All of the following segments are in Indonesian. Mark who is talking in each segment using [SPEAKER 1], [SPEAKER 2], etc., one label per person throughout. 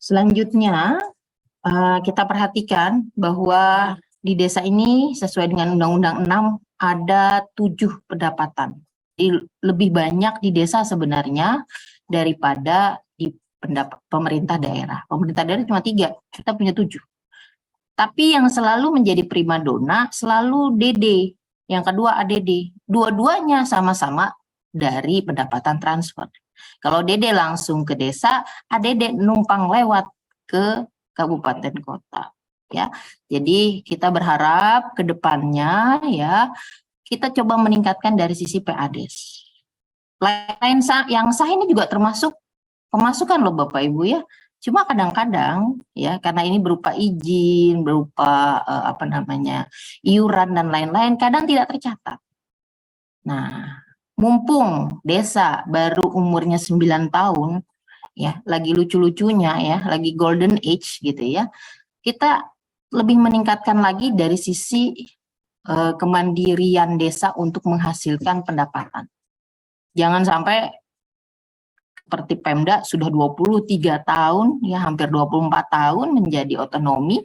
[SPEAKER 1] Selanjutnya, kita perhatikan bahwa di desa ini sesuai dengan Undang-Undang 6 ada 7 pendapatan. Jadi lebih banyak di desa sebenarnya daripada di pemerintah daerah. Pemerintah daerah cuma 3, kita punya 7. Tapi yang selalu menjadi primadona selalu DD, yang kedua ADD. Dua-duanya sama-sama dari pendapatan transfer. Kalau DD langsung ke desa, ADD numpang lewat ke kabupaten kota. Ya, jadi kita berharap ke depannya ya kita coba meningkatkan dari sisi PADES. Lain yang sah ini juga termasuk pemasukan loh Bapak Ibu ya. Cuma kadang-kadang ya karena ini berupa izin, berupa iuran dan lain-lain, kadang tidak tercatat. Nah, mumpung desa baru umurnya 9 tahun ya, lagi lucu-lucunya ya, lagi golden age gitu ya. Kita lebih meningkatkan lagi dari sisi kemandirian desa untuk menghasilkan pendapatan. Jangan sampai seperti Pemda sudah 23 tahun, ya hampir 24 tahun menjadi otonomi,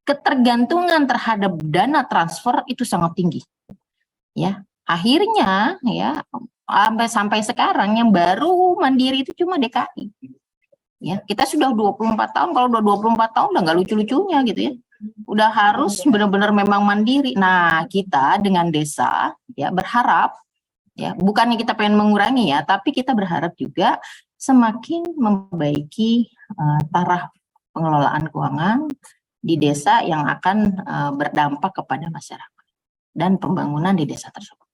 [SPEAKER 1] ketergantungan terhadap dana transfer itu sangat tinggi. Ya, akhirnya ya sampai sekarang yang baru mandiri itu cuma DKI. Ya, kita sudah 24 tahun, kalau udah 24 tahun udah nggak lucu-lucunya gitu ya. Udah harus benar-benar memang mandiri. Nah, kita dengan desa ya berharap ya, bukannya kita pengen mengurangi ya, tapi kita berharap juga semakin memperbaiki taraf pengelolaan keuangan di desa yang akan berdampak kepada masyarakat dan pembangunan di desa tersebut.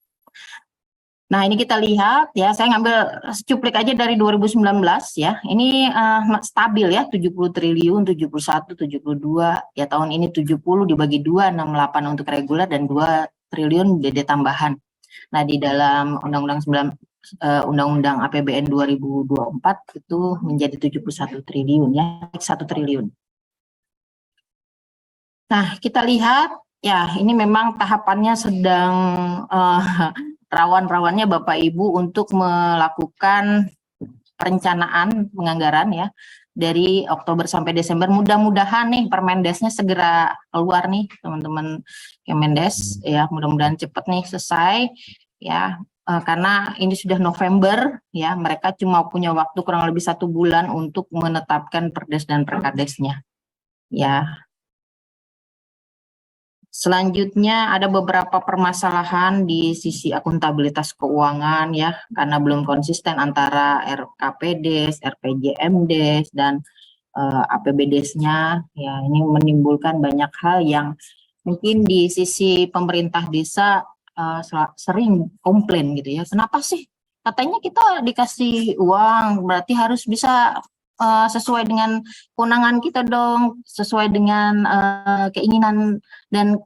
[SPEAKER 1] Nah, ini kita lihat ya, saya ngambil secuplik aja dari 2019 ya. Ini stabil ya, 70 triliun, 71, 72, ya tahun ini 70 dibagi 2, 68 untuk reguler dan 2 triliun DD tambahan. Nah, di dalam Undang-Undang APBN 2024 itu menjadi 71 triliun ya, 1 triliun. Nah, kita lihat ya, ini memang tahapannya sedang rawan-rawannya Bapak Ibu untuk melakukan perencanaan penganggaran ya dari Oktober sampai Desember. Mudah-mudahan nih Permendesnya segera keluar nih teman-teman Kemendes ya, mudah-mudahan cepat nih selesai ya, karena ini sudah November ya, mereka cuma punya waktu kurang lebih 1 bulan untuk menetapkan Perdes dan Perkadesnya ya. Selanjutnya ada beberapa permasalahan di sisi akuntabilitas keuangan ya, karena belum konsisten antara RKPDes, RPJMDes, dan APBDes-nya ya, ini menimbulkan banyak hal yang mungkin di sisi pemerintah desa sering komplain gitu ya, kenapa sih katanya kita dikasih uang berarti harus bisa sesuai dengan kewenangan kita dong, sesuai dengan keinginan dan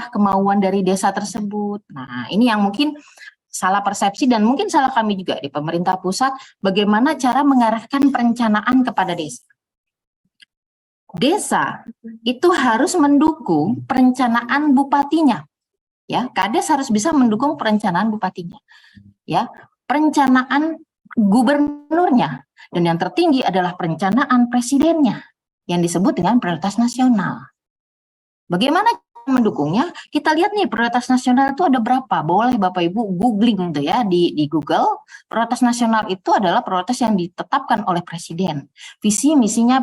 [SPEAKER 1] kemauan dari desa tersebut. Nah, ini yang mungkin salah persepsi dan mungkin salah kami juga di pemerintah pusat, bagaimana cara mengarahkan perencanaan kepada desa. Desa itu harus mendukung perencanaan bupatinya. Ya, Kades harus bisa mendukung perencanaan bupatinya. Ya, perencanaan gubernurnya, dan yang tertinggi adalah perencanaan presidennya yang disebut dengan prioritas nasional. Bagaimana mendukungnya? Kita lihat nih prioritas nasional itu ada berapa. Boleh Bapak Ibu googling tuh ya di Google. Prioritas nasional itu adalah prioritas yang ditetapkan oleh presiden. Visi misinya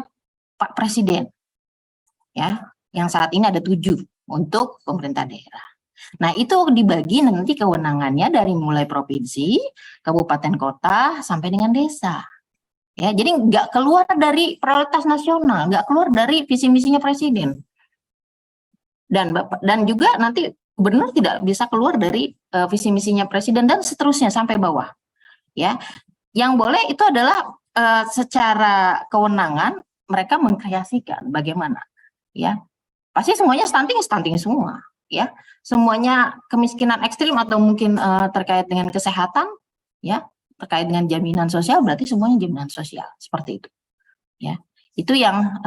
[SPEAKER 1] Pak Presiden. Ya, yang saat ini ada 7 untuk pemerintah daerah. Nah, itu dibagi nanti kewenangannya dari mulai provinsi, kabupaten kota, sampai dengan desa. Ya, jadi nggak keluar dari prioritas nasional, nggak keluar dari visi misinya presiden. Dan juga nanti gubernur tidak bisa keluar dari visi misinya presiden dan seterusnya sampai bawah. Ya, yang boleh itu adalah secara kewenangan mereka mengkreasikan bagaimana. Ya, pasti semuanya stunting semua. Ya, semuanya kemiskinan ekstrim atau mungkin terkait dengan kesehatan, ya, terkait dengan jaminan sosial, berarti semuanya jaminan sosial seperti itu. Ya, itu yang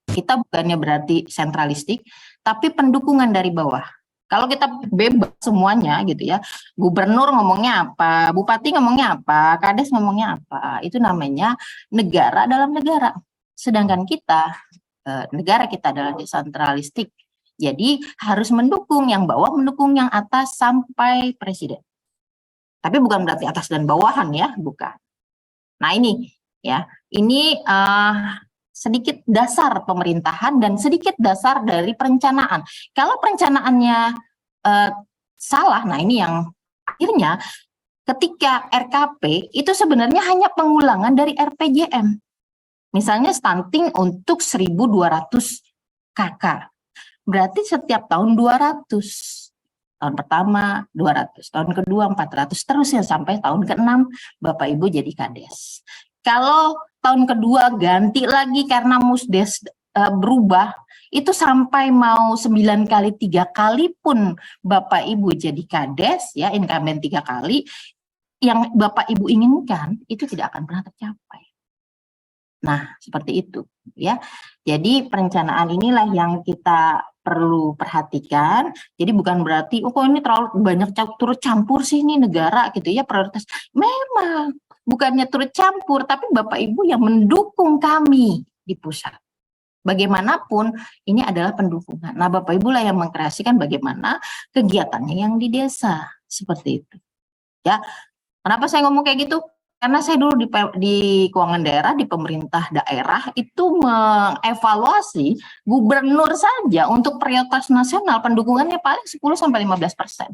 [SPEAKER 1] kita bukannya berarti sentralistik, tapi pendukungan dari bawah. Kalau kita bebas semuanya gitu ya, gubernur ngomongnya apa, bupati ngomongnya apa, kades ngomongnya apa, itu namanya negara dalam negara. Sedangkan kita, negara kita adalah desentralistik. Jadi harus mendukung yang bawah, mendukung yang atas sampai presiden. Tapi bukan berarti atas dan bawahan ya, bukan. Nah ini ya, ini sedikit dasar pemerintahan dan sedikit dasar dari perencanaan. Kalau perencanaannya salah, nah ini yang akhirnya ketika RKP itu sebenarnya hanya pengulangan dari RPJM. Misalnya stunting untuk 1.200 KK. Berarti setiap tahun 200. Tahun pertama 200, tahun kedua 400, terus ya sampai tahun ke-6 Bapak Ibu jadi Kades. Kalau tahun kedua ganti lagi karena Musdes berubah, itu sampai mau 9 kali 3 kali pun Bapak Ibu jadi Kades, ya incumbent 3 kali, yang Bapak Ibu inginkan itu tidak akan pernah tercapai. Nah, seperti itu ya. Jadi perencanaan inilah yang kita perlu perhatikan. Jadi bukan berarti kok ini terlalu banyak turut campur sih ini negara gitu ya, prioritas. Memang bukannya turut campur, tapi Bapak Ibu yang mendukung kami di pusat. Bagaimanapun ini adalah pendukungan. Nah, Bapak Ibu lah yang mengkreasikan bagaimana kegiatannya yang di desa, seperti itu. Ya. Kenapa saya ngomong kayak gitu? Karena saya dulu di keuangan daerah, di pemerintah daerah itu mengevaluasi gubernur saja untuk prioritas nasional pendukungannya paling 10-15%.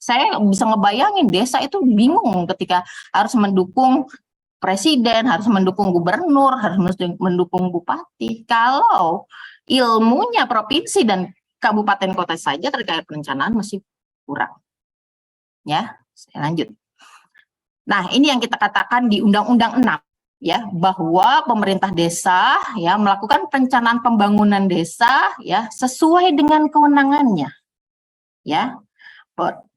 [SPEAKER 1] Saya bisa ngebayangin desa itu bingung ketika harus mendukung presiden, harus mendukung gubernur, harus mendukung bupati. Kalau ilmunya provinsi dan kabupaten kota saja terkait perencanaan masih kurang. Ya, saya lanjut. Nah, ini yang kita katakan di Undang-Undang 6 ya, bahwa pemerintah desa ya melakukan perencanaan pembangunan desa ya sesuai dengan kewenangannya. Ya.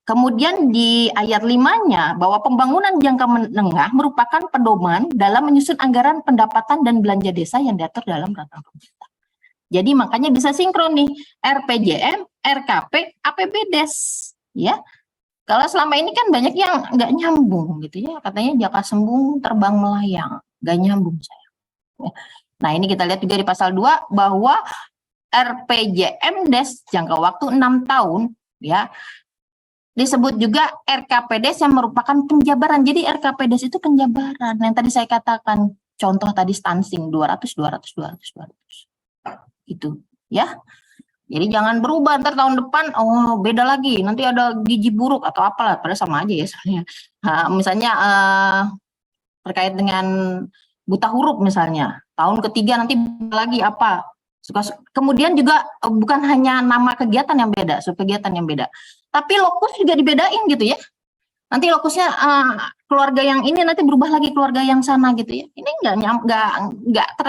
[SPEAKER 1] Kemudian di ayat 5-nya bahwa pembangunan jangka menengah merupakan pedoman dalam menyusun anggaran pendapatan dan belanja desa yang diatur dalam peraturan pemerintah. Jadi makanya bisa sinkron nih RPJM, RKP, APBDes ya. Kalau selama ini kan banyak yang nggak nyambung gitu ya, katanya jaka sembung terbang melayang, nggak nyambung saya. Nah ini kita lihat juga di pasal 2 bahwa RPJMdes jangka waktu 6 tahun ya, disebut juga RKPdes yang merupakan penjabaran. Jadi RKPdes itu penjabaran yang tadi saya katakan, contoh tadi stunting 200 itu ya. Jadi jangan berubah ntar tahun depan, oh beda lagi, nanti ada gizi buruk atau apalah, padahal sama aja ya soalnya. Misalnya terkait dengan buta huruf misalnya, tahun ketiga nanti lagi apa. Kemudian juga bukan hanya nama kegiatan yang beda, subkegiatan yang beda, tapi lokus juga dibedain gitu ya. Nanti lokusnya keluarga yang ini nanti berubah lagi keluarga yang sana gitu ya. Ini nggak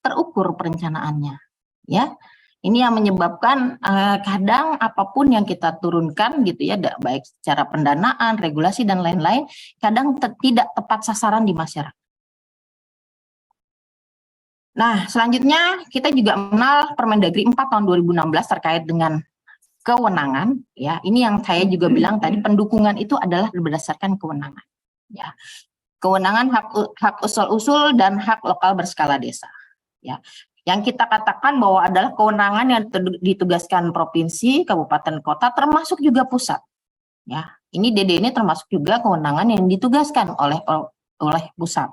[SPEAKER 1] terukur perencanaannya, ya. Ini yang menyebabkan kadang apapun yang kita turunkan gitu ya, baik secara pendanaan, regulasi dan lain-lain, kadang tidak tepat sasaran di masyarakat. Nah, selanjutnya kita juga mengenal Permendagri 4 tahun 2016 terkait dengan kewenangan ya. Ini yang saya juga bilang tadi, pendukungan itu adalah berdasarkan kewenangan ya. Kewenangan hak usul-usul dan hak lokal berskala desa ya. Yang kita katakan bahwa adalah kewenangan yang ditugaskan provinsi, kabupaten, kota, termasuk juga pusat. Ya, ini DD ini termasuk juga kewenangan yang ditugaskan oleh pusat.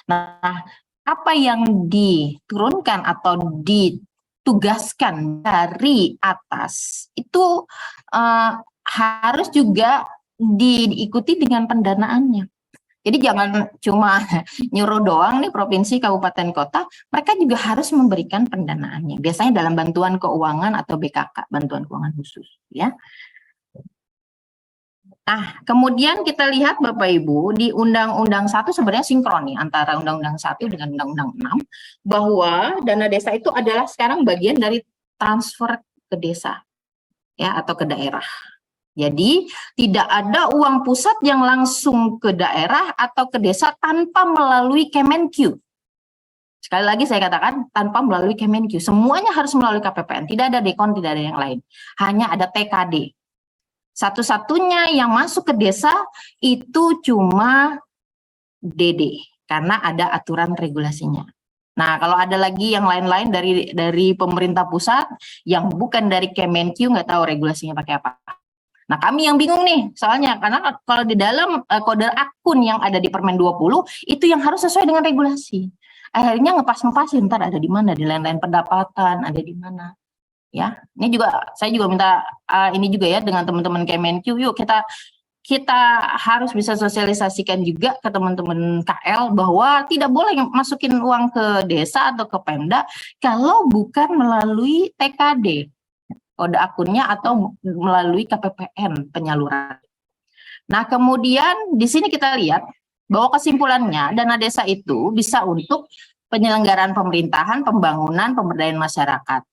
[SPEAKER 1] Nah, apa yang diturunkan atau ditugaskan dari atas itu harus juga diikuti dengan pendanaannya. Jadi jangan cuma nyuruh doang nih provinsi, kabupaten, kota, mereka juga harus memberikan pendanaannya. Biasanya dalam bantuan keuangan atau BKK, bantuan keuangan khusus, ya. Nah, kemudian kita lihat Bapak Ibu di Undang-Undang 1 sebenarnya sinkron nih antara Undang-Undang 1 dengan Undang-Undang 6 bahwa dana desa itu adalah sekarang bagian dari transfer ke desa ya atau ke daerah. Jadi tidak ada uang pusat yang langsung ke daerah atau ke desa tanpa melalui Kemenq. Sekali lagi saya katakan tanpa melalui Kemenq. Semuanya harus melalui KPPN. Tidak ada dekon, tidak ada yang lain. Hanya ada TKD. Satu-satunya yang masuk ke desa itu cuma DD karena ada aturan regulasinya. Nah, kalau ada lagi yang lain-lain dari pemerintah pusat yang bukan dari Kemenkyu, nggak tahu regulasinya pakai apa. Nah, kami yang bingung nih, soalnya karena kalau di dalam kode akun yang ada di Permen 20 itu yang harus sesuai dengan regulasi. Akhirnya ngepas-ngepasin, ntar ada di mana, di lain-lain pendapatan, ada di mana. Ya, ini juga saya juga minta ini juga ya dengan teman-teman Kemenkyu, yuk kita harus bisa sosialisasikan juga ke teman-teman KL bahwa tidak boleh masukin uang ke desa atau ke Pemda kalau bukan melalui TKD, kode akunnya, atau melalui KPPN penyaluran. Nah, kemudian di sini kita lihat bahwa kesimpulannya dana desa itu bisa untuk penyelenggaraan pemerintahan, pembangunan, pemberdayaan masyarakat,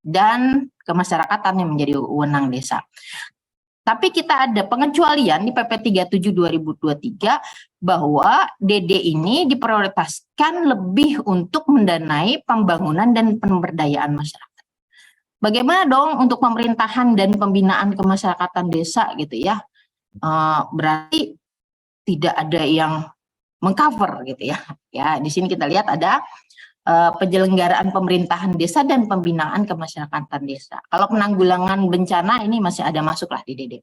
[SPEAKER 1] dan kemasyarakatan yang menjadi wewenang desa. Tapi kita ada pengecualian di PP 37 2023 bahwa DD ini diprioritaskan lebih untuk mendanai pembangunan dan pemberdayaan masyarakat. Bagaimana dong untuk pemerintahan dan pembinaan kemasyarakatan desa gitu ya? Berarti tidak ada yang mengcover gitu ya. Ya, di sini kita lihat ada penyelenggaraan pemerintahan desa dan pembinaan kemasyarakatan desa. Kalau penanggulangan bencana ini masih ada masuk lah di DD.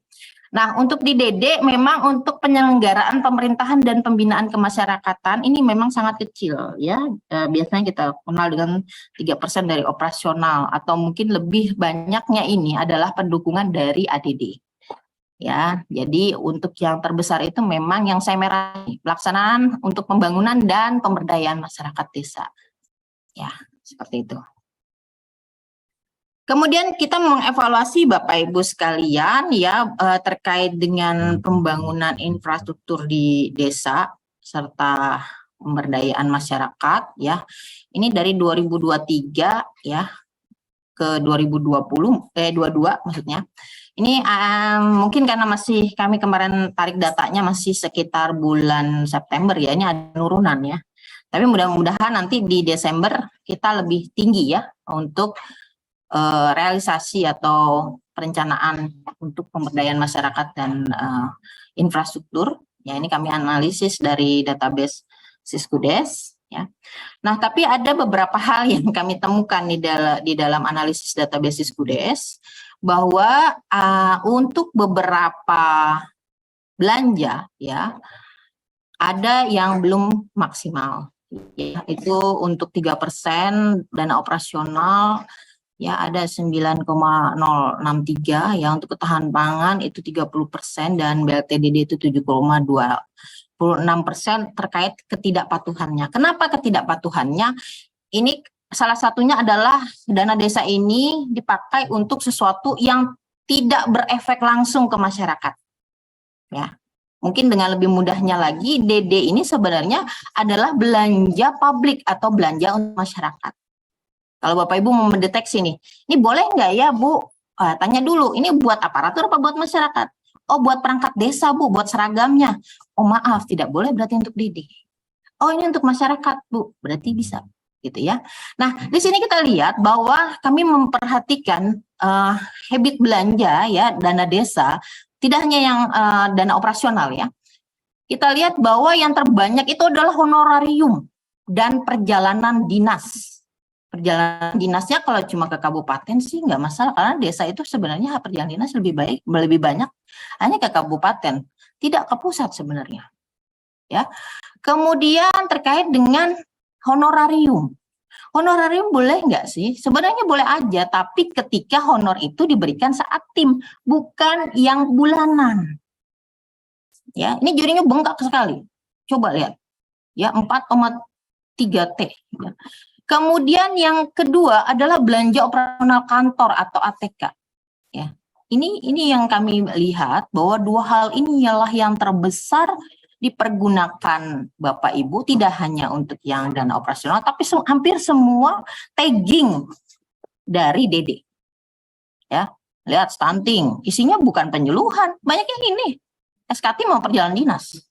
[SPEAKER 1] Nah, untuk di DD memang untuk penyelenggaraan pemerintahan dan pembinaan kemasyarakatan ini memang sangat kecil ya. Biasanya kita kenal dengan 3% dari operasional, atau mungkin lebih banyaknya ini adalah pendukungan dari ADD. Ya, jadi untuk yang terbesar itu memang yang saya meraih pelaksanaan untuk pembangunan dan pemberdayaan masyarakat desa. Ya, seperti itu. Kemudian kita mengevaluasi Bapak Ibu sekalian ya terkait dengan pembangunan infrastruktur di desa serta pemberdayaan masyarakat ya. Ini dari 2023 ya ke 2022 maksudnya. Ini mungkin karena masih kami kemarin tarik datanya masih sekitar bulan September ya, ini ada penurunan ya. Tapi mudah-mudahan nanti di Desember kita lebih tinggi ya untuk realisasi atau perencanaan untuk pemberdayaan masyarakat dan infrastruktur. Ya, ini kami analisis dari database Siskudes. Ya. Nah, tapi ada beberapa hal yang kami temukan di dalam analisis database Siskudes bahwa untuk beberapa belanja ya ada yang belum maksimal. Ya, itu untuk 3% dana operasional ya ada 9,063 ya, untuk ketahanan pangan itu 30% dan BLTDD itu 7,26% terkait ketidakpatuhannya. Kenapa ketidakpatuhannya? Ini salah satunya adalah dana desa ini dipakai untuk sesuatu yang tidak berefek langsung ke masyarakat. Ya. Mungkin dengan lebih mudahnya lagi, DD ini sebenarnya adalah belanja publik atau belanja untuk masyarakat. Kalau Bapak Ibu mau mendeteksi nih, ini boleh nggak ya Bu? Tanya dulu, ini buat aparatur apa buat masyarakat? Oh, buat perangkat desa Bu, buat seragamnya. Oh maaf, tidak boleh berarti untuk DD. Oh, ini untuk masyarakat Bu, berarti bisa. Gitu ya. Nah, di sini kita lihat bahwa kami memperhatikan habit belanja ya, dana desa, tidak hanya yang dana operasional ya. Kita lihat bahwa yang terbanyak itu adalah honorarium dan perjalanan dinas. Perjalanan dinasnya kalau cuma ke kabupaten sih nggak masalah, karena desa itu sebenarnya perjalanan dinas lebih banyak hanya ke kabupaten, tidak ke pusat sebenarnya. Ya. Kemudian terkait dengan honorarium. Honorarium boleh nggak sih? Sebenarnya boleh aja, tapi ketika honor itu diberikan saat tim, bukan yang bulanan. Ya, ini jurinya bengkak sekali. Coba lihat. Ya, 4,3 T. Ya. Kemudian yang kedua adalah belanja operasional kantor atau ATK. Ya. Ini yang kami lihat bahwa dua hal ini ialah yang terbesar dipergunakan Bapak Ibu, tidak hanya untuk yang dana operasional, tapi hampir semua tagging dari DD. Ya, lihat stunting, isinya bukan penyuluhan, banyak yang ini SKT mau perjalanan dinas.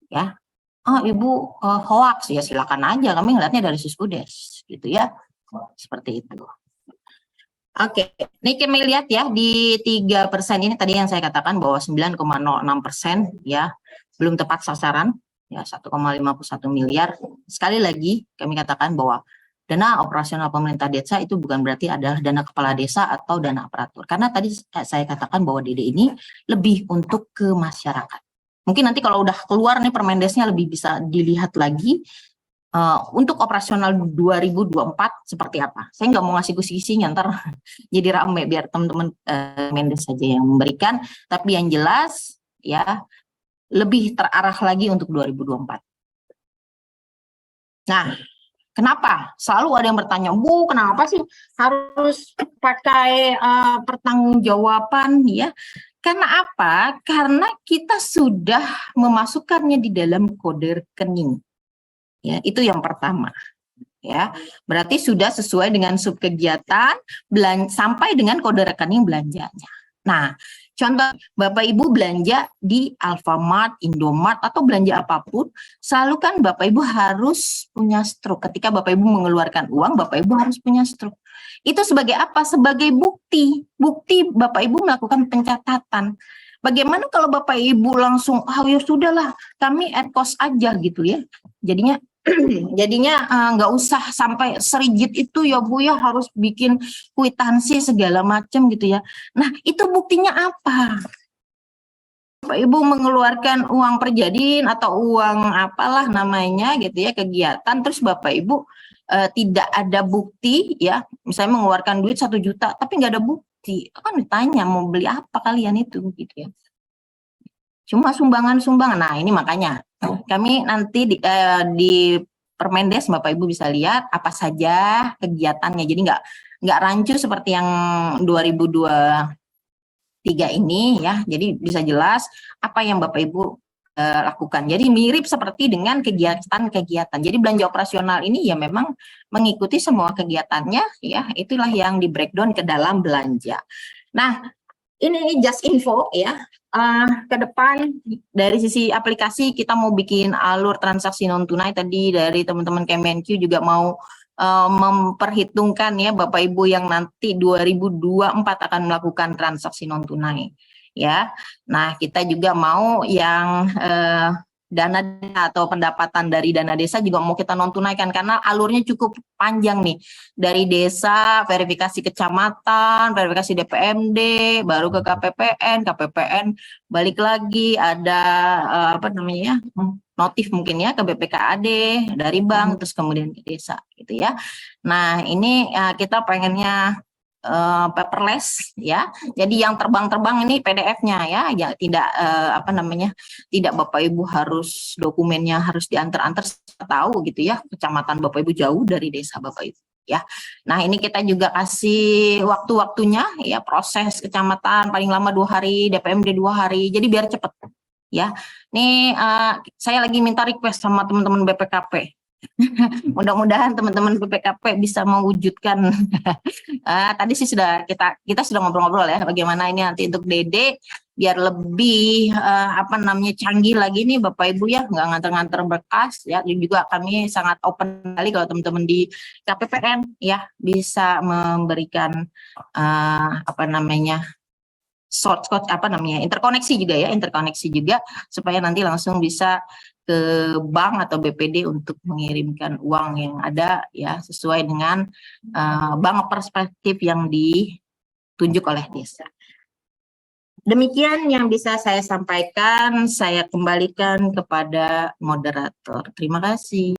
[SPEAKER 1] Ya, oh Ibu hoax ya silakan aja, kami ngeliatnya dari Siskudes, gitu ya, seperti itu. Oke, ini kami lihat ya di 3% ini tadi yang saya katakan bahwa 9,06% ya belum tepat sasaran ya 1,51 miliar sekali lagi kami katakan bahwa dana operasional pemerintah desa itu bukan berarti adalah dana kepala desa atau dana aparatur. Karena tadi saya katakan bahwa DD ini lebih untuk ke masyarakat. Mungkin nanti kalau udah keluar nih Permendesnya lebih bisa dilihat lagi untuk operasional 2024 seperti apa. Saya nggak mau ngasih kisi-kisinya, ntar jadi rame biar teman-teman Mendes saja yang memberikan. Tapi yang jelas ya lebih terarah lagi untuk 2024. Nah, kenapa? Selalu ada yang bertanya, Bu, kenapa sih harus pakai pertanggungjawaban ya? Karena apa? Karena kita sudah memasukkannya di dalam kode rekening. Ya, itu yang pertama. Ya, berarti sudah sesuai dengan subkegiatan sampai dengan kode rekening belanjanya. Nah, contoh Bapak Ibu belanja di Alfamart, Indomart atau belanja apapun, selalu kan Bapak Ibu harus punya struk. Ketika Bapak Ibu mengeluarkan uang, Bapak Ibu harus punya struk. Itu sebagai apa? Sebagai bukti. Bukti Bapak Ibu melakukan pencatatan. Bagaimana kalau Bapak Ibu langsung, ya sudahlah, kami at cost aja gitu ya. Jadinya nggak usah sampai serigit itu ya Bu ya, harus bikin kwitansi segala macam gitu ya. Nah itu buktinya apa? Bapak Ibu mengeluarkan uang perjadian atau uang apalah namanya gitu ya, kegiatan, terus Bapak Ibu tidak ada bukti ya, misalnya mengeluarkan duit 1 juta tapi nggak ada bukti, kan ditanya mau beli apa kalian itu gitu ya. Cuma sumbangan-sumbangan. Nah ini makanya kami nanti di Permendes Bapak Ibu bisa lihat apa saja kegiatannya. Jadi nggak rancu seperti yang 2023 ini ya. Jadi bisa jelas apa yang Bapak Ibu lakukan. Jadi mirip seperti dengan kegiatan-kegiatan. Jadi belanja operasional ini ya memang mengikuti semua kegiatannya ya. Itulah yang di breakdown ke dalam belanja. Nah ini just info ya. Ke depan dari sisi aplikasi kita mau bikin alur transaksi non tunai, tadi dari teman-teman Kemenq juga mau memperhitungkan ya Bapak Ibu yang nanti 2024 akan melakukan transaksi non tunai ya. Nah kita juga mau yang dana atau pendapatan dari dana desa juga mau kita non tunaikan karena alurnya cukup panjang nih, dari desa, verifikasi kecamatan, verifikasi DPMD, baru ke KPPN, balik lagi ada apa namanya notif mungkin ya ke BPKAD dari bank, terus kemudian ke desa gitu ya. Nah ini kita pengennya paperless ya. Jadi yang terbang-terbang ini PDF-nya ya tidak apa namanya, tidak Bapak Ibu harus dokumennya harus diantar-antar, tahu gitu ya, kecamatan Bapak Ibu jauh dari desa Bapak Ibu ya. Nah, ini kita juga kasih waktu-waktunya ya, proses kecamatan paling lama 2 hari, DPMD 2 hari. Jadi biar cepat ya. Nih saya lagi minta request sama teman-teman BPKP. Mudah-mudahan teman-teman BPKP bisa mewujudkan. Tadi sih kita sudah ngobrol-ngobrol ya, bagaimana ini nanti untuk DD biar lebih apa namanya canggih lagi nih Bapak Ibu ya, nggak nganter-nganter berkas ya. Juga kami sangat open kali kalau teman-teman di KPPN ya bisa memberikan apa namanya shortcut, apa namanya, interkoneksi juga supaya nanti langsung bisa ke bank atau BPD untuk mengirimkan uang yang ada ya sesuai dengan bank perspektif yang ditunjuk oleh desa. Demikian yang bisa saya sampaikan, saya kembalikan kepada moderator. Terima kasih.